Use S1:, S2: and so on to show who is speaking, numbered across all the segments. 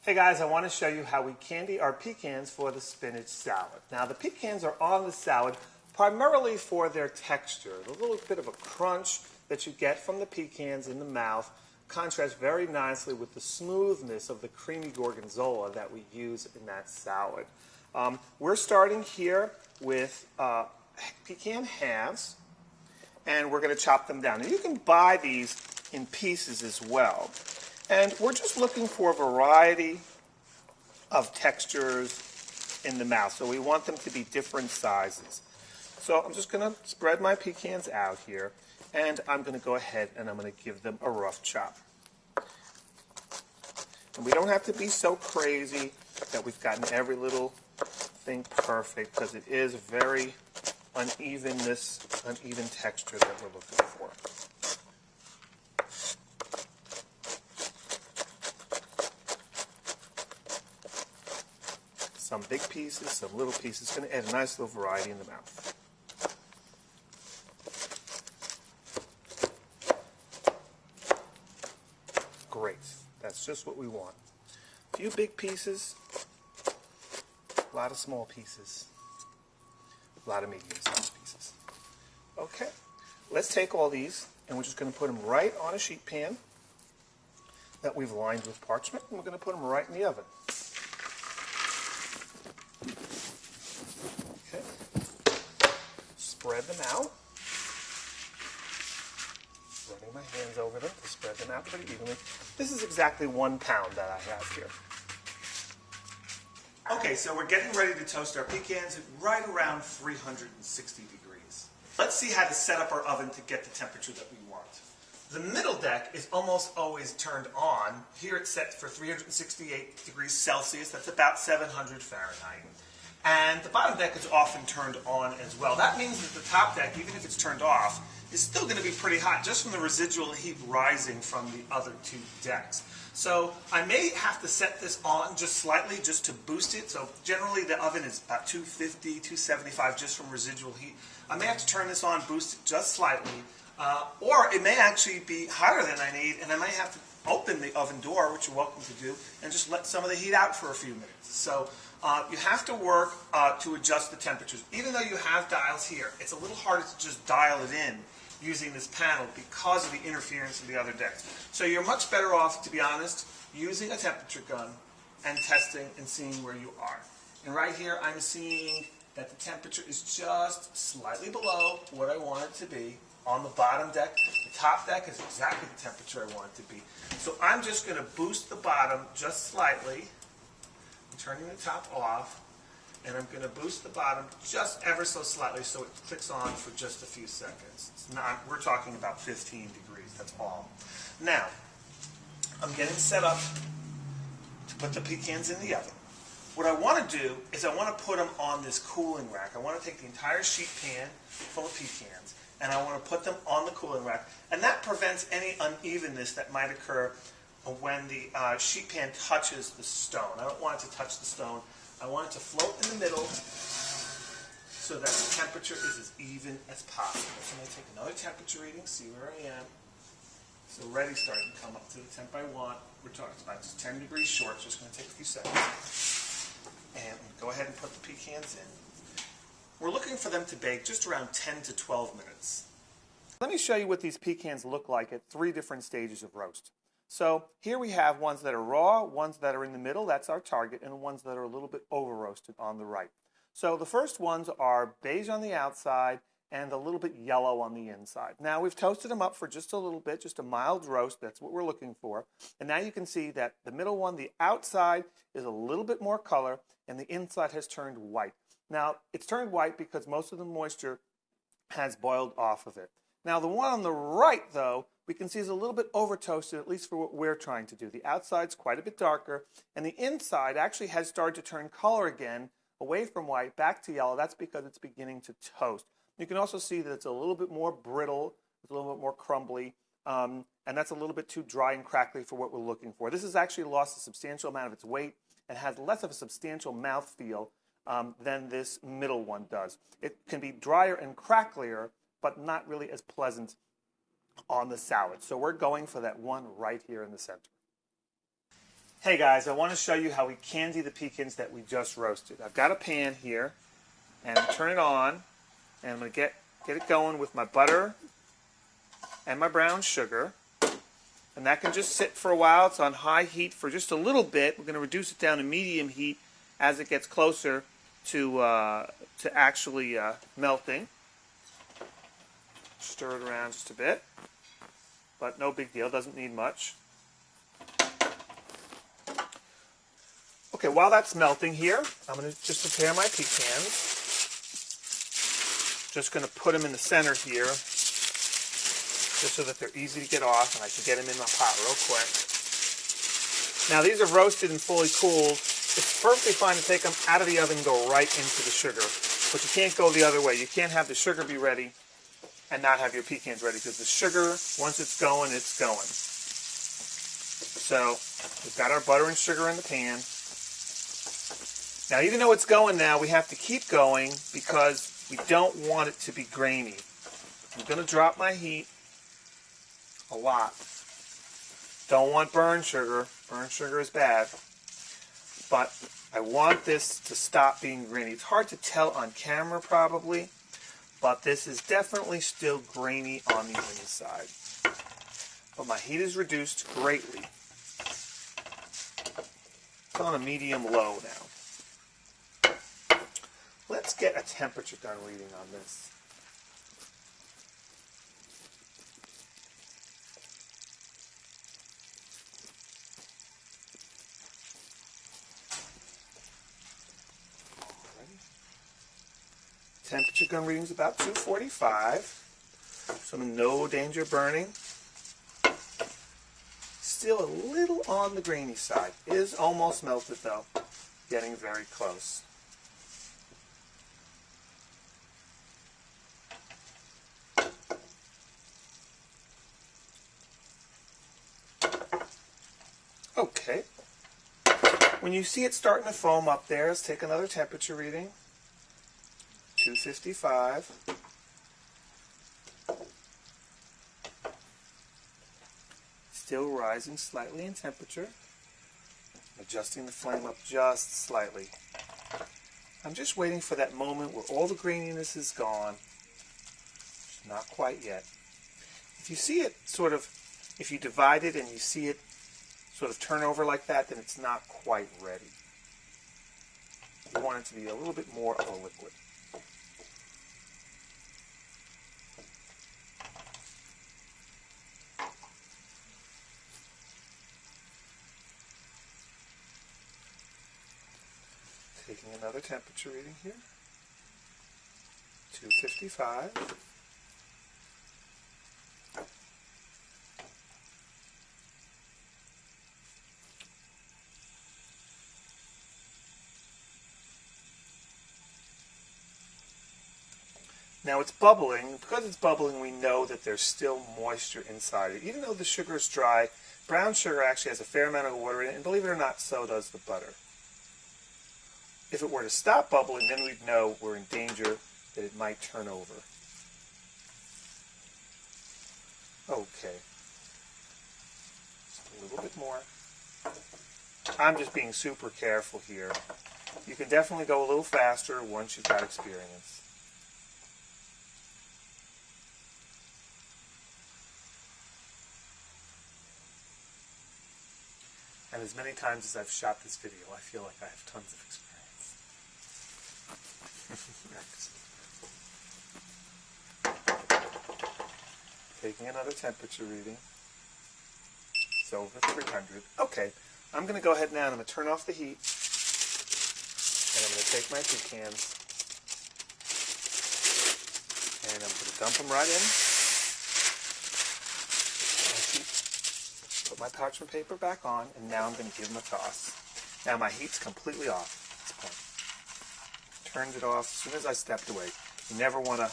S1: Hey guys, I want to show you how we candy our pecans for the spinach salad. Now the pecans are on the salad primarily for their texture. The little bit of a crunch that you get from the pecans in the mouth contrasts very nicely with the smoothness of the creamy gorgonzola that we use in that salad. We're starting here with pecan halves, and we're going to chop them down. Now you can buy these in pieces as well. And we're just looking for a variety of textures in the mouth. So we want them to be different sizes. So I'm just going to spread my pecans out here, and I'm going to go ahead and I'm going to give them a rough chop. And we don't have to be so crazy that we've gotten every little thing perfect, because it is very uneven texture that we're looking for. Some big pieces, some little pieces. It's going to add a nice little variety in the mouth. Great. That's just what we want. A few big pieces, a lot of small pieces, a lot of medium-sized pieces. Okay. Let's take all these, and we're just going to put them right on a sheet pan that we've lined with parchment, and we're going to put them right in the oven. Okay. Spread them out. Running my hands over them to spread them out pretty evenly. This is exactly 1 pound that I have here. Okay, so we're getting ready to toast our pecans at right around 360 degrees. Let's see how to set up our oven to get the temperature that we want. The middle deck is almost always turned on. Here it's set for 368 degrees Celsius. That's about 700 Fahrenheit. And the bottom deck is often turned on as well. That means that the top deck, even if it's turned off, is still going to be pretty hot just from the residual heat rising from the other two decks. So I may have to set this on just slightly just to boost it. So generally the oven is about 250, 275 just from residual heat. I may have to turn this on, boost it just slightly, or it may actually be hotter than I need, and I might have to open the oven door, which you're welcome to do, and just let some of the heat out for a few minutes. So you have to work to adjust the temperatures. Even though you have dials here, it's a little harder to just dial it in using this panel because of the interference of the other decks. So you're much better off, to be honest, using a temperature gun and testing and seeing where you are. And right here I'm seeing that the temperature is just slightly below what I want it to be on the bottom deck. The top deck is exactly the temperature I want it to be. So I'm just going to boost the bottom just slightly. I'm turning the top off, and I'm going to boost the bottom just ever so slightly so it clicks on for just a few seconds. It's not, we're talking about 15 degrees, that's all. Now, I'm getting set up to put the pecans in the oven. What I want to do is I want to put them on this cooling rack. I want to take the entire sheet pan full of pecans, and I want to put them on the cooling rack. And that prevents any unevenness that might occur when the sheet pan touches the stone. I don't want it to touch the stone. I want it to float in the middle so that the temperature is as even as possible. So I'm going to take another temperature reading, see where I am. So already starting to come up to the temp I want. We're talking about just 10 degrees short, so it's going to take a few seconds. And go ahead and put the pecans in. We're looking for them to bake just around 10 to 12 minutes. Let me show you what these pecans look like at 3 different stages of roast. So here we have ones that are raw, ones that are in the middle, that's our target, and the ones that are a little bit over roasted on the right. So the first ones are beige on the outside and a little bit yellow on the inside. Now we've toasted them up for just a little bit, just a mild roast, that's what we're looking for. And now you can see that the middle one, the outside, is a little bit more color and the inside has turned white. Now it's turned white because most of the moisture has boiled off of it. Now the one on the right, though, we can see is a little bit over toasted, at least for what we're trying to do. The outside's quite a bit darker, and the inside actually has started to turn color again, away from white, back to yellow. That's because it's beginning to toast. You can also see that it's a little bit more brittle, it's a little bit more crumbly, and that's a little bit too dry and crackly for what we're looking for. This has actually lost a substantial amount of its weight and has less of a substantial mouthfeel than this middle one does. It can be drier and cracklier, but not really as pleasant on the salad. So we're going for that one right here in the center. Hey guys, I want to show you how we candy the pecans that we just roasted. I've got a pan here, and I'm turn it on, and I'm going to get it going with my butter and my brown sugar. And that can just sit for a while. It's on high heat for just a little bit. We're going to reduce it down to medium heat as it gets closer to actually melting. Stir it around just a bit, but no big deal. Doesn't need much. Okay, while that's melting here, I'm going to just prepare my pecans. Just going to put them in the center here, just so that they're easy to get off, and I can get them in my pot real quick. Now these are roasted and fully cooled. It's perfectly fine to take them out of the oven and go right into the sugar, but you can't go the other way. You can't have the sugar be ready and not have your pecans ready, because the sugar, once it's going, it's going. So we've got our butter and sugar in the pan. Now, even though it's going now, we have to keep going because we don't want it to be grainy. I'm going to drop my heat a lot. Don't want burnt sugar. Burnt sugar is bad. But I want this to stop being grainy. It's hard to tell on camera probably, but this is definitely still grainy on the inside. But my heat is reduced greatly. It's on a medium low now. Let's get a temperature gun reading on this. Temperature gun reading is about 245, so I'm in no danger of burning. Still a little on the grainy side. It is almost melted though, getting very close. Okay. When you see it starting to foam up there, let's take another temperature reading. 255. Still rising slightly in temperature. Adjusting the flame up just slightly. I'm just waiting for that moment where all the graininess is gone. Not quite yet. If you see it sort of, if you divide it and you see it sort of turn over like that, then it's not quite ready. You want it to be a little bit more of a liquid. Taking another temperature reading here. 255. Now it's bubbling. Because it's bubbling, we know that there's still moisture inside it. Even though the sugar is dry, brown sugar actually has a fair amount of water in it, and believe it or not, so does the butter. If it were to stop bubbling, then we'd know we're in danger that it might turn over. Okay. Just a little bit more. I'm just being super careful here. You can definitely go a little faster once you've got experience. And as many times as I've shot this video, I feel like I have tons of experience. Taking another temperature reading. It's over 300. Okay, I'm going to go ahead now and I'm going to turn off the heat. And I'm going to take my pecans. And I'm going to dump them right in. Put my parchment paper back on, and now I'm going to give them a toss. Now my heat's completely off at this point. Turned it off as soon as I stepped away. You never want to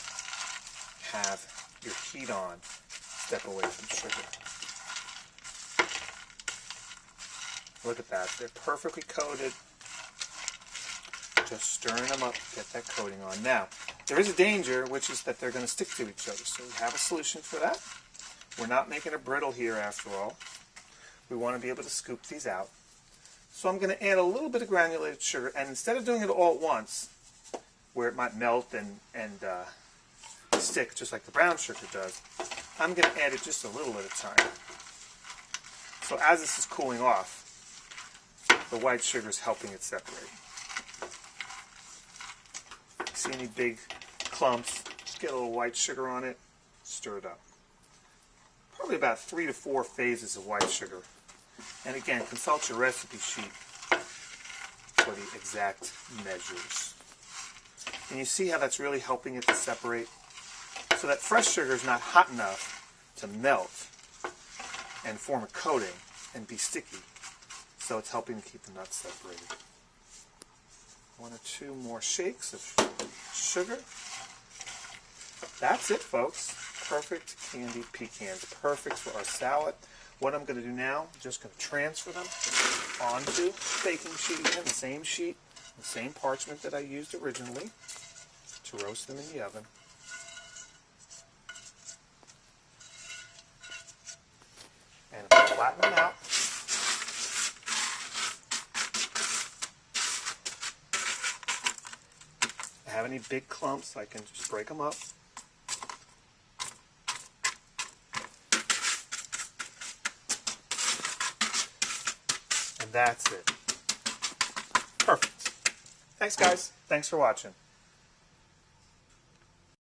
S1: have your heat on, step away from sugar. Look at that. They're perfectly coated. Just stirring them up to get that coating on. Now, there is a danger, which is that they're going to stick to each other. So we have a solution for that. We're not making a brittle here after all. We want to be able to scoop these out. So I'm going to add a little bit of granulated sugar, and instead of doing it all at once, where it might melt and stick just like the brown sugar does, I'm going to add it just a little at a time. So as this is cooling off, the white sugar is helping it separate. See any big clumps? Just get a little white sugar on it, stir it up. Probably about 3 to 4 phases of white sugar. And again, consult your recipe sheet for the exact measures. And you see how that's really helping it to separate? So that fresh sugar is not hot enough to melt and form a coating and be sticky. So it's helping to keep the nuts separated. 1 or 2 more shakes of sugar. That's it, folks. Perfect candied pecans. Perfect for our salad. What I'm going to do now, I'm just going to transfer them onto the baking sheet again, the same sheet, the same parchment that I used originally to roast them in the oven. And I'm going to flatten them out. If I have any big clumps, I can just break them up. And that's it. Perfect. Thanks, guys. Thanks for watching.